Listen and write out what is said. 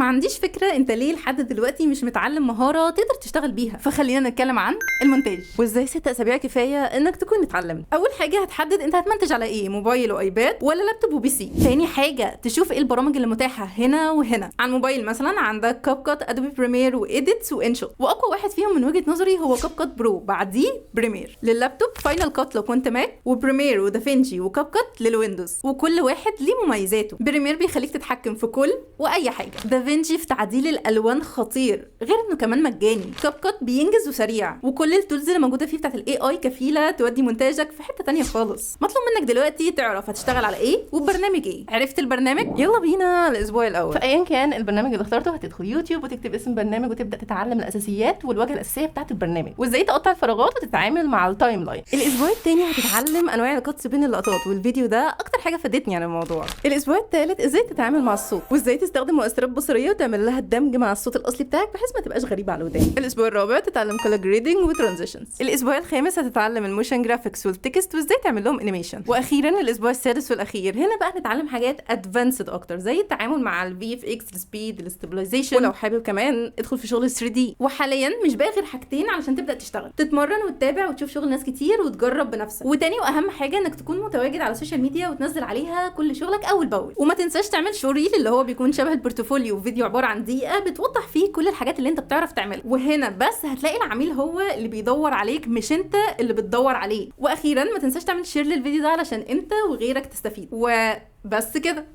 ما عنديش فكره انت ليه لحد دلوقتي مش متعلم مهاره تقدر تشتغل بيها، فخلينا نتكلم عن المونتاج وازاي 6 اسابيع كفايه انك تكون اتعلمت. اول حاجه هتحدد انت هتمنتج على ايه، موبايل وايباد ولا لابتوب وبي سي. تاني حاجه تشوف ايه البرامج اللي متاحه هنا وهنا. على الموبايل مثلا عندك كاب كات، ادوبي بريمير، وايديتس، وانشوت، واقوى واحد فيهم من وجهه نظري هو كاب كات برو، بعديه بريمير. لللابتوب فاينل كات لو كنت ماك، وبريمير ودافينشي وكاب كات للويندوز، وكل واحد ليه مميزاته. بريمير بيخليك تتحكم في كل واي حاجه، دافينشي في تعديل الالوان خطير غير انه كمان مجاني، كاب كات بينجز وسريع، وكل التولز اللي موجوده فيه بتاعت الاي اي كفيله تودي منتجك في حته تانية خالص. مطلوب منك دلوقتي تعرف هتشتغل على ايه وبرنامج ايه. عرفت البرنامج؟ يلا بينا الاسبوع الاول. فايا كان البرنامج اللي اخترته هتدخل يوتيوب وتكتب اسم برنامج وتبدا تتعلم الاساسيات والواجهه الاساسيه بتاعه البرنامج وازاي تقطع الفراغات وتتعامل مع التايم لاين. الاسبوع الثاني هتتعلم انواع القطس بين اللقطات، والفيديو ده اكتر حاجه فادتني عن الموضوع. الاسبوع الثالث ازاي تتعامل مع الصوت، وازاي تستخدم مؤثرات بصريه وتعمل لها الدمج مع الصوت الاصلي بتاعك بحيث ما تبقاش غريبه على الودان. الاسبوع الرابع تتعلم كولر جريدنج وترانزيشنز. الاسبوع الخامس هتتعلم الموشن جرافيكس والتكست وازاي تعمل لهم انيميشن. واخيرا الاسبوع السادس والاخير هنا بقى نتعلم حاجات ادفانسد اكتر زي التعامل مع الفي اف اكس، السبيد، الاستابلايزيشن، ولو حابب كمان ادخل في شغل 3 دي. وحاليا مش باقي غير حاجتين علشان تبدا تشتغل، تتمرن وتتابع وتشوف شغل ناس كتير وتجرب بنفسك. وتاني واهم حاجه انك تكون متواجد على السوشيال ميديا وتنزل عليها كل شغلك اول باول. وما تنساش تعمل شو ريل اللي هو بيكون شبه البورتفوليو، فيديو عباره عن دقيقه بتوضح فيه كل الحاجات اللي انت بتعرف تعملها. وهنا بس هتلاقي العميل هو اللي بيدور عليك مش انت اللي بتدور عليه. واخيرا ما تنساش تعمل شير للفيديو ده علشان انت وغيرك تستفيد. وبس كده.